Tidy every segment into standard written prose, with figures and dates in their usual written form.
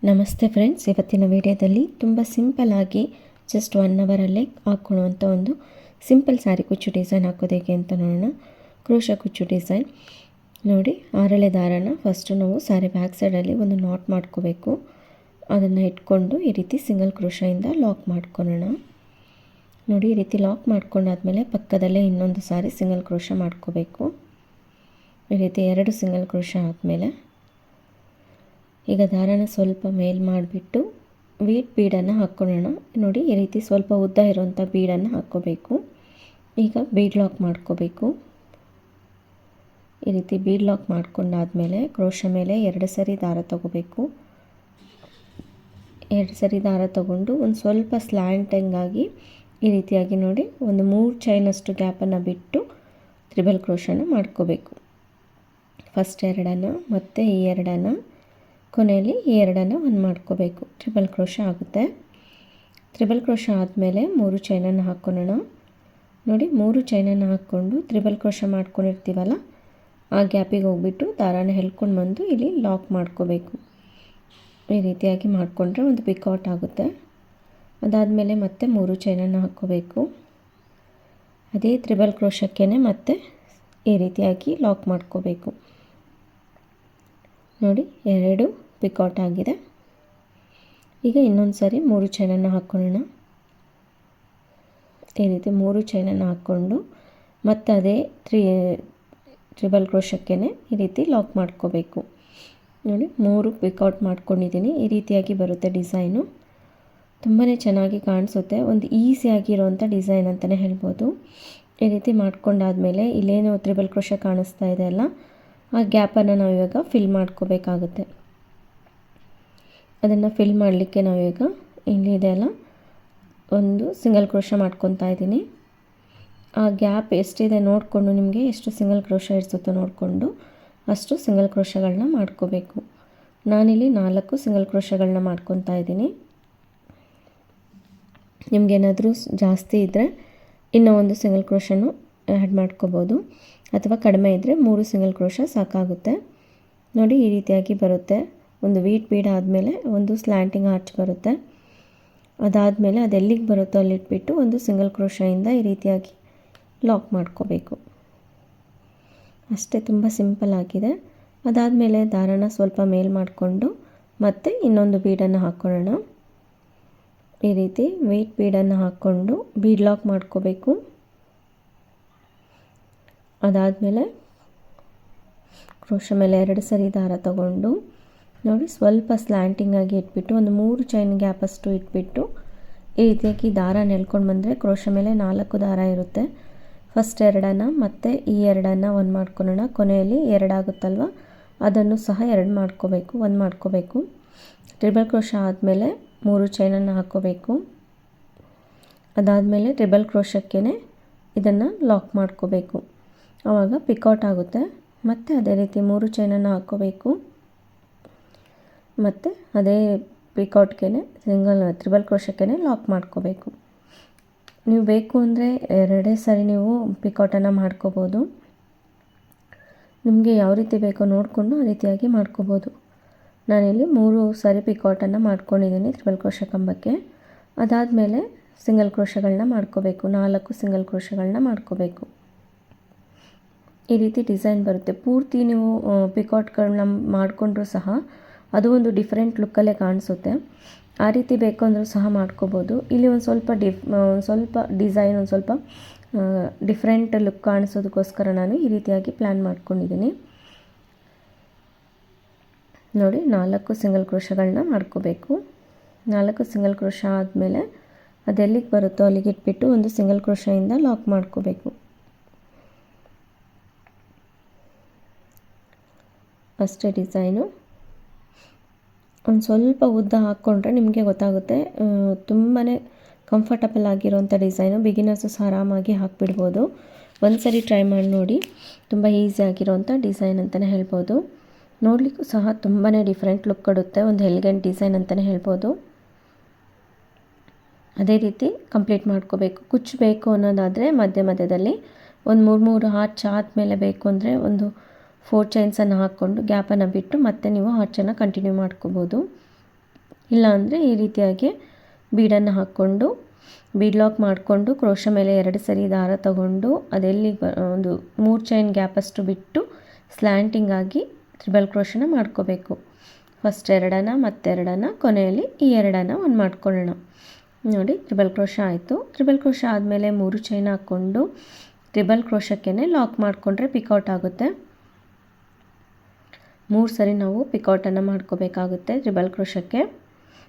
ನಮಸ್ತೆ ಫ್ರೆಂಡ್ಸ್, ಇವತ್ತಿನ ವಿಡಿಯೋದಲ್ಲಿ ತುಂಬ ಸಿಂಪಲ್ಲಾಗಿ ಜಸ್ಟ್ 1 ಅವರಲ್ಲೇ ಹಾಕ್ಕೊಳ್ಳುವಂಥ ಒಂದು ಸಿಂಪಲ್ ಸ್ಯಾರಿ ಕುಚ್ಚು ಡಿಸೈನ್ ಹಾಕೋದು ಹೇಗೆ ಅಂತ ನೋಡೋಣ. ಕ್ರೋಶ ಕುಚ್ಚು ಡಿಸೈನ್ ನೋಡಿ. ಆರಳೆ ದಾರನ ಫಸ್ಟು ನಾವು ಸ್ಯಾರಿ ಬ್ಯಾಕ್ ಸೈಡಲ್ಲಿ ಒಂದು ನಾಟ್ ಮಾಡ್ಕೋಬೇಕು. ಅದನ್ನು ಇಟ್ಕೊಂಡು ಈ ರೀತಿ ಸಿಂಗಲ್ ಕ್ರೋಶದಿಂದ ಲಾಕ್ ಮಾಡ್ಕೊಳ್ಳೋಣ. ನೋಡಿ, ಈ ರೀತಿ ಲಾಕ್ ಮಾಡ್ಕೊಂಡಾದ್ಮೇಲೆ ಪಕ್ಕದಲ್ಲೇ ಇನ್ನೊಂದು ಸಾರಿ ಸಿಂಗಲ್ ಕ್ರೋಶ ಮಾಡ್ಕೋಬೇಕು. ಈ ರೀತಿ 2 ಸಿಂಗಲ್ ಕ್ರೋಶ ಆದಮೇಲೆ ಈಗ ದಾರನ ಸ್ವಲ್ಪ ಮೇಲ್ ಮಾಡಿಬಿಟ್ಟು ವೀಟ್ ಬೀಡನ್ನು ಹಾಕ್ಕೊಳ್ಳೋಣ. ನೋಡಿ, ಈ ರೀತಿ ಸ್ವಲ್ಪ ಉದ್ದ ಇರುವಂಥ ಬೀಡನ್ನು ಹಾಕ್ಕೋಬೇಕು. ಈಗ ಬೀಡ್ ಲಾಕ್ ಮಾಡ್ಕೋಬೇಕು. ಈ ರೀತಿ ಬೀಡ್ ಲಾಕ್ ಮಾಡ್ಕೊಂಡಾದ್ಮೇಲೆ ಕ್ರೋಶ ಮೇಲೆ 2 ಸರಿ ದಾರ ತಗೋಬೇಕು. 2 ಸರಿ ದಾರ ತಗೊಂಡು ಒಂದು ಸ್ವಲ್ಪ ಸ್ಲ್ಯಾಂಟಿಂಗಾಗಿ ಈ ರೀತಿಯಾಗಿ ನೋಡಿ ಒಂದು 3 ಚೈನಷ್ಟು ಗ್ಯಾಪನ್ನು ಬಿಟ್ಟು ತ್ರಿಬಲ್ ಕ್ರೋಶನ ಮಾಡ್ಕೋಬೇಕು. ಫಸ್ಟ್ 2 ಮತ್ತು ಈ 2 ಕೊನೆಯಲ್ಲಿ ಈ 2 ಒಂದು ಮಾಡ್ಕೋಬೇಕು. ಟ್ರಿಬಲ್ ಕ್ರೋಶ ಆಗುತ್ತೆ. ತ್ರಿಬಲ್ ಕ್ರೋಶ ಆದಮೇಲೆ 3 ಚೈನನ್ನು ಹಾಕ್ಕೊಳ್ಳೋಣ. ನೋಡಿ, 3 ಚೈನನ್ನು ಹಾಕ್ಕೊಂಡು ತ್ರಿಬಲ್ ಕ್ರೋಶ ಮಾಡ್ಕೊಂಡಿರ್ತೀವಲ್ಲ, ಆ ಗ್ಯಾಪಿಗೆ ಹೋಗ್ಬಿಟ್ಟು ದಾರಾನ ಎಳ್ಕೊಂಡು ಬಂದು ಇಲ್ಲಿ ಲಾಕ್ ಮಾಡ್ಕೋಬೇಕು. ಈ ರೀತಿಯಾಗಿ ಮಾಡಿಕೊಂಡ್ರೆ ಒಂದು ಪಿಕೌಟ್ ಆಗುತ್ತೆ. ಅದಾದಮೇಲೆ ಮತ್ತೆ 3 ಚೈನನ್ನು ಹಾಕ್ಕೋಬೇಕು. ಅದೇ ತ್ರಿಬಲ್ ಕ್ರೋಶಕ್ಕೇ ಮತ್ತೆ ಈ ರೀತಿಯಾಗಿ ಲಾಕ್ ಮಾಡ್ಕೋಬೇಕು. ನೋಡಿ, 2 ಪಿಕೌಟ್ ಆಗಿದೆ. ಈಗ ಇನ್ನೊಂದು ಸಾರಿ 3 ಚೈನನ್ನು ಹಾಕ್ಕೊಳ್ಳೋಣ. ಈ ರೀತಿ 3 ಚೈನನ್ನು ಹಾಕ್ಕೊಂಡು ಮತ್ತು ಅದೇ ಟ್ರಿಬಲ್ ಕ್ರೋಶಕ್ಕೇ ಈ ರೀತಿ ಲಾಕ್ ಮಾಡ್ಕೋಬೇಕು. ನೋಡಿ, 3 ಪಿಕೌಟ್ ಮಾಡ್ಕೊಂಡಿದ್ದೀನಿ. ಈ ರೀತಿಯಾಗಿ ಬರುತ್ತೆ ಡಿಸೈನು. ತುಂಬಾ ಚೆನ್ನಾಗಿ ಕಾಣಿಸುತ್ತೆ. ಒಂದು ಈಸಿಯಾಗಿರೋವಂಥ ಡಿಸೈನ್ ಅಂತಲೇ ಹೇಳ್ಬೋದು. ಈ ರೀತಿ ಮಾಡ್ಕೊಂಡಾದ್ಮೇಲೆ ಇಲ್ಲೇನು ತ್ರಿಬಲ್ ಕ್ರೋಶ ಕಾಣಿಸ್ತಾ ಇದೆ ಅಲ್ಲ, ಆ ಗ್ಯಾಪನ್ನು ನಾವು ಇವಾಗ ಫಿಲ್ ಮಾಡ್ಕೋಬೇಕಾಗುತ್ತೆ. ಅದನ್ನು ಫಿಲ್ ಮಾಡಲಿಕ್ಕೆ ನಾವೀಗ ಇಲ್ಲಿದೆ ಅಲ್ಲ, ಒಂದು ಸಿಂಗಲ್ ಕ್ರೋಶ ಮಾಡ್ಕೊತಾ ಇದ್ದೀನಿ. ಆ ಗ್ಯಾಪ್ ಎಷ್ಟಿದೆ ನೋಡಿಕೊಂಡು, ನಿಮಗೆ ಎಷ್ಟು ಸಿಂಗಲ್ ಕ್ರೋಶ ಇರಿಸುತ್ತೋ ನೋಡಿಕೊಂಡು ಅಷ್ಟು ಸಿಂಗಲ್ ಕ್ರೋಶಗಳನ್ನ ಮಾಡ್ಕೋಬೇಕು. ನಾನಿಲ್ಲಿ 4 ಸಿಂಗಲ್ ಕ್ರೋಶಗಳನ್ನ ಮಾಡ್ಕೊತಾ ಇದ್ದೀನಿ. ನಿಮಗೇನಾದರೂ ಜಾಸ್ತಿ ಇದ್ದರೆ ಇನ್ನೂ ಒಂದು ಸಿಂಗಲ್ ಕ್ರೋಶನೂ ಆ್ಯಡ್ ಮಾಡ್ಕೋಬೋದು, ಅಥವಾ ಕಡಿಮೆ ಇದ್ದರೆ 3 ಸಿಂಗಲ್ ಕ್ರೋಶ ಸಾಕಾಗುತ್ತೆ. ನೋಡಿ, ಈ ರೀತಿಯಾಗಿ ಬರುತ್ತೆ. ಒಂದು ವೀಟ್ ಬೀಡ್ ಆದಮೇಲೆ ಒಂದು ಸ್ಲ್ಯಾಂಟಿಂಗ್ ಆರ್ಚ್ ಬರುತ್ತೆ. ಅದಾದಮೇಲೆ ಅದೆಲ್ಲಿಗೆ ಬರುತ್ತೋ ಅಲ್ಲಿಟ್ಬಿಟ್ಟು ಒಂದು ಸಿಂಗಲ್ ಕ್ರೋಶದಿಂದ ಈ ರೀತಿಯಾಗಿ ಲಾಕ್ ಮಾಡ್ಕೋಬೇಕು. ಅಷ್ಟೇ, ತುಂಬ ಸಿಂಪಲ್ ಆಗಿದೆ. ಅದಾದಮೇಲೆ ದಾರನ ಸ್ವಲ್ಪ ಮೇಲ್ ಮಾಡಿಕೊಂಡು ಮತ್ತೆ ಇನ್ನೊಂದು ಬೀಡನ್ನು ಹಾಕ್ಕೊಳ್ಳೋಣ. ಈ ರೀತಿ ವೀಟ್ ಬೀಡನ್ನು ಹಾಕ್ಕೊಂಡು ಬೀಡ್ ಲಾಕ್ ಮಾಡ್ಕೋಬೇಕು. ಅದಾದಮೇಲೆ ಕ್ರೋಶ ಮೇಲೆ 2 ಸರಿ ದಾರ ತಗೊಂಡು ನೋಡಿ ಸ್ವಲ್ಪ ಸ್ಲ್ಯಾಂಟಿಂಗಾಗಿ ಇಟ್ಬಿಟ್ಟು ಒಂದು 3 ಚೈನ್ ಗ್ಯಾಪಷ್ಟು ಇಟ್ಬಿಟ್ಟು ಈ ರೀತಿಯಾಗಿ ದಾರ ನೆಲ್ಕೊಂಡು ಬಂದರೆ ಕ್ರೋಶ ಮೇಲೆ 4 ದಾರ ಇರುತ್ತೆ. ಫಸ್ಟ್ 2 ಮತ್ತು ಈ 2 ಒಂದು ಮಾಡ್ಕೊಳ್ಳೋಣ. ಕೊನೆಯಲ್ಲಿ 2 ಆಗುತ್ತಲ್ವ, ಅದನ್ನು ಸಹ 2 ಮಾಡ್ಕೋಬೇಕು, 1 ಮಾಡ್ಕೋಬೇಕು. ಟ್ರಿಬಲ್ ಕ್ರೋಶ ಆದಮೇಲೆ 3 ಚೈನನ್ನು ಹಾಕ್ಕೋಬೇಕು. ಅದಾದಮೇಲೆ ಟ್ರಿಬಲ್ ಕ್ರೋಶಕ್ಕೇ ಇದನ್ನು ಲಾಕ್ ಮಾಡ್ಕೋಬೇಕು. ಆವಾಗ ಪಿಕೌಟ್ ಆಗುತ್ತೆ. ಮತ್ತು ಅದೇ ರೀತಿ 3 ಚೈನನ್ನು ಹಾಕ್ಕೋಬೇಕು. ಮತ್ತು ಅದೇ ಪಿಕೌಟ್ಗೆ ತ್ರಿಬಲ್ ಕ್ರೋಶಕ್ಕೇ ಲಾಕ್ ಮಾಡ್ಕೋಬೇಕು. ನೀವು ಬೇಕು ಅಂದರೆ 2 ಸರಿ ನೀವು ಪಿಕೌಟನ್ನು ಮಾಡ್ಕೋಬೋದು. ನಿಮಗೆ ಯಾವ ರೀತಿ ಬೇಕೋ ನೋಡಿಕೊಂಡು ಆ ರೀತಿಯಾಗಿ ಮಾಡ್ಕೋಬೋದು. ನಾನಿಲ್ಲಿ 3 ಸರಿ ಪಿಕೌಟನ್ನು ಮಾಡ್ಕೊಂಡಿದ್ದೀನಿ ತ್ರಿಬಲ್ ಕ್ರೋಶ ಕಂಬಕ್ಕೆ. ಅದಾದಮೇಲೆ ಸಿಂಗಲ್ ಕ್ರೋಶಗಳನ್ನ ಮಾಡ್ಕೋಬೇಕು. 4 ಸಿಂಗಲ್ ಕ್ರೋಶಗಳನ್ನ ಮಾಡ್ಕೋಬೇಕು. ಈ ರೀತಿ ಡಿಸೈನ್ ಬರುತ್ತೆ. ಪೂರ್ತಿ ನೀವು ಪಿಕೌಟ್ಗಳನ್ನ ಮಾಡಿಕೊಂಡ್ರೂ ಸಹ ಅದು ಒಂದು ಡಿಫ್ರೆಂಟ್ ಲುಕ್ಕಲ್ಲೇ ಕಾಣಿಸುತ್ತೆ. ಆ ರೀತಿ ಬೇಕು ಅಂದರೂ ಸಹ ಮಾಡ್ಕೋಬೋದು. ಇಲ್ಲಿ ಒಂದು ಸ್ವಲ್ಪ ಡಿಸೈನ್ ಒಂದು ಸ್ವಲ್ಪ ಡಿಫ್ರೆಂಟ್ ಲುಕ್ ಕಾಣಿಸೋದಕ್ಕೋಸ್ಕರ ನಾನು ಈ ರೀತಿಯಾಗಿ ಪ್ಲ್ಯಾನ್ ಮಾಡ್ಕೊಂಡಿದ್ದೀನಿ. ನೋಡಿ, 4 ಸಿಂಗಲ್ ಕ್ರೋಶಗಳನ್ನ ಮಾಡ್ಕೋಬೇಕು. 4 ಸಿಂಗಲ್ ಕ್ರೋಶ ಆದಮೇಲೆ ಅದೆಲ್ಲಿಗೆ ಬರುತ್ತೋ ಅಲ್ಲಿಗೆ ಇಟ್ಬಿಟ್ಟು ಒಂದು ಸಿಂಗಲ್ ಕ್ರೋಶದಿಂದ ಲಾಕ್ ಮಾಡ್ಕೋಬೇಕು. ಅಷ್ಟೇ ಡಿಸೈನು. ಒಂದು ಸ್ವಲ್ಪ ಉದ್ದ ಹಾಕ್ಕೊಂಡ್ರೆ ನಿಮಗೆ ಗೊತ್ತಾಗುತ್ತೆ. ತುಂಬಾ ಕಂಫರ್ಟಬಲ್ ಆಗಿರೋಂಥ ಡಿಸೈನು. ಬಿಗಿನರ್ಸು ಸಹ ಆರಾಮಾಗಿ ಹಾಕ್ಬಿಡ್ಬೋದು. ಒಂದು ಸರಿ ಟ್ರೈ ಮಾಡಿ ನೋಡಿ. ತುಂಬ ಈಸಿ ಆಗಿರೋಂಥ ಡಿಸೈನ್ ಅಂತಲೇ ಹೇಳ್ಬೋದು. ನೋಡಲಿಕ್ಕೂ ಸಹ ತುಂಬಾ ಡಿಫ್ರೆಂಟ್ ಲುಕ್ ಕೊಡುತ್ತೆ. ಒಂದು ಎಲಿಗೆಂಟ್ ಡಿಸೈನ್ ಅಂತಲೇ ಹೇಳ್ಬೋದು. ಅದೇ ರೀತಿ ಕಂಪ್ಲೀಟ್ ಮಾಡ್ಕೋಬೇಕು. ಕುಚ್ಚು ಬೇಕು ಅನ್ನೋದಾದರೆ ಮಧ್ಯದಲ್ಲಿ ಒಂದು 3 ಆರ್ಚ್ ಆದಮೇಲೆ ಬೇಕು ಅಂದರೆ ಒಂದು 4 ಚೈನ್ಸನ್ನು ಹಾಕ್ಕೊಂಡು ಗ್ಯಾಪನ್ನು ಬಿಟ್ಟು ಮತ್ತೆ ನೀವು ಆರ್ಚನ್ನು ಕಂಟಿನ್ಯೂ ಮಾಡ್ಕೋಬೋದು. ಇಲ್ಲಾಂದರೆ ಈ ರೀತಿಯಾಗಿ ಬೀಡನ್ನು ಹಾಕ್ಕೊಂಡು ಬೀಡ್ ಲಾಕ್ ಮಾಡಿಕೊಂಡು ಕ್ರೋಶ ಮೇಲೆ 2 ಸರಿ ದಾರ ತಗೊಂಡು ಅದೆಲ್ಲಿ ಒಂದು 3 ಚೈನ್ ಗ್ಯಾಪಷ್ಟು ಬಿಟ್ಟು ಸ್ಲ್ಯಾಂಟಿಂಗ್ ಆಗಿ ಟ್ರಿಬಲ್ ಕ್ರೋಶನ ಮಾಡ್ಕೋಬೇಕು. ಫಸ್ಟ್ 2 ಮತ್ತೆ 2 ಕೊನೆಯಲ್ಲಿ ಈ 2 ಒಂದು ಮಾಡ್ಕೊಳ್ಳೋಣ. ನೋಡಿ ಟ್ರಿಬಲ್ ಕ್ರೋಶ ಆಯಿತು. ಟ್ರಿಬಲ್ ಕ್ರೋಶ ಆದಮೇಲೆ 3 ಚೈನ್ ಹಾಕ್ಕೊಂಡು ಟ್ರಿಬಲ್ ಕ್ರೋಶಕ್ಕೇ ಲಾಕ್ ಮಾಡಿಕೊಂಡ್ರೆ ಪಿಕೌಟ್ ಆಗುತ್ತೆ. 3 ಸರಿ ನಾವು ಪಿಕೌಟನ್ನು ಮಾಡ್ಕೋಬೇಕಾಗುತ್ತೆ. ಟ್ರಿಬಲ್ ಕ್ರೋಶಕ್ಕೆ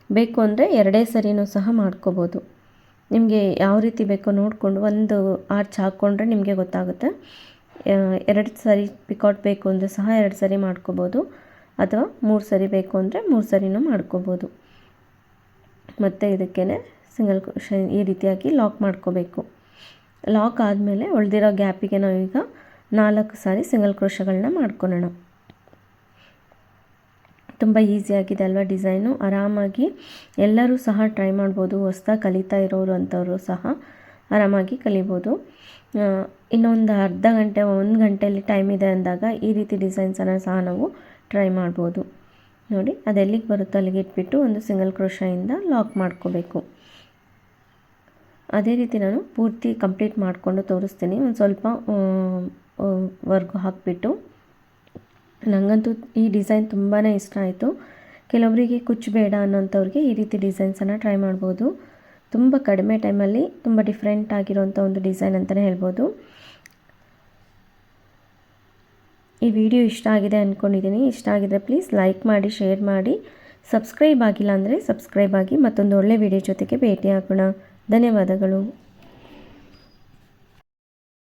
ಬೇಕು ಅಂದರೆ 2 ಸರಿನೂ ಸಹ ಮಾಡ್ಕೋಬೋದು. ನಿಮಗೆ ಯಾವ ರೀತಿ ಬೇಕೋ ನೋಡಿಕೊಂಡು ಒಂದು ಆರ್ಚ್ ಹಾಕ್ಕೊಂಡ್ರೆ ನಿಮಗೆ ಗೊತ್ತಾಗುತ್ತೆ. 2 ಸರಿ ಪಿಕೌಟ್ ಬೇಕು ಅಂದರೆ ಸಹ 2 ಸರಿ ಮಾಡ್ಕೋಬೋದು, ಅಥವಾ 3 ಸರಿ ಬೇಕು ಅಂದರೆ 3 ಸರಿನೂ ಮಾಡ್ಕೋಬೋದು. ಮತ್ತು ಇದಕ್ಕೇ ಸಿಂಗಲ್ ಕ್ರೋಶ ಈ ರೀತಿಯಾಗಿ ಲಾಕ್ ಮಾಡ್ಕೋಬೇಕು. ಲಾಕ್ ಆದಮೇಲೆ ಉಳಿದಿರೋ ಗ್ಯಾಪಿಗೆ ನಾವೀಗ 4 ಸಾರಿ ಸಿಂಗಲ್ ಕ್ರೋಶಗಳನ್ನ ಮಾಡ್ಕೊಳ್ಳೋಣ. ತುಂಬ ಈಸಿಯಾಗಿದೆ ಅಲ್ವಾ ಡಿಸೈನು. ಆರಾಮಾಗಿ ಎಲ್ಲರೂ ಸಹ ಟ್ರೈ ಮಾಡ್ಬೋದು. ಹೊಸ್ದಾಗಿ ಕಲಿತಾ ಇರೋರು ಅಂಥವರು ಸಹ ಆರಾಮಾಗಿ ಕಲಿಬೋದು. ಇನ್ನೊಂದು ಅರ್ಧ ಗಂಟೆ 1 ಗಂಟೆಯಲ್ಲಿ ಟೈಮ್ ಇದೆ ಅಂದಾಗ ಈ ರೀತಿ ಡಿಸೈನ್ಸನ್ನು ಸಹ ನಾವು ಟ್ರೈ ಮಾಡ್ಬೋದು. ನೋಡಿ ಅದೆಲ್ಲಿಗೆ ಬರುತ್ತೋ ಅಲ್ಲಿಗೆ ಇಟ್ಬಿಟ್ಟು ಒಂದು ಸಿಂಗಲ್ ಕ್ರೋಶದಿಂದ ಲಾಕ್ ಮಾಡ್ಕೋಬೇಕು. ಅದೇ ರೀತಿ ನಾನು ಪೂರ್ತಿ ಕಂಪ್ಲೀಟ್ ಮಾಡಿಕೊಂಡು ತೋರಿಸ್ತೀನಿ. ಒಂದು ಸ್ವಲ್ಪ ವರ್ಗು ಹಾಕಿಬಿಟ್ಟು. ನನಗಂತೂ ಈ ಡಿಸೈನ್ ತುಂಬಾ ಇಷ್ಟ ಆಯಿತು. ಕೆಲವರಿಗೆ ಕುಚ್ಚು ಬೇಡ ಅನ್ನೋಂಥವ್ರಿಗೆ ಈ ರೀತಿ ಡಿಸೈನ್ಸನ್ನು ಟ್ರೈ ಮಾಡ್ಬೋದು. ತುಂಬ ಕಡಿಮೆ ಟೈಮಲ್ಲಿ ತುಂಬ ಡಿಫ್ರೆಂಟ್ ಆಗಿರೋಂಥ ಒಂದು ಡಿಸೈನ್ ಅಂತಲೇ ಹೇಳ್ಬೋದು. ಈ ವಿಡಿಯೋ ಇಷ್ಟ ಆಗಿದೆ ಅಂದ್ಕೊಂಡಿದ್ದೀನಿ. ಇಷ್ಟ ಆಗಿದ್ರೆ ಪ್ಲೀಸ್ ಲೈಕ್ ಮಾಡಿ, ಶೇರ್ ಮಾಡಿ, ಸಬ್ಸ್ಕ್ರೈಬ್ ಆಗಿಲ್ಲ ಅಂದರೆ ಸಬ್ಸ್ಕ್ರೈಬ್ ಆಗಿ. ಮತ್ತೊಂದು ಒಳ್ಳೆ ವಿಡಿಯೋ ಜೊತೆಗೆ ಭೇಟಿ ಆಗೋಣ. ಧನ್ಯವಾದಗಳು.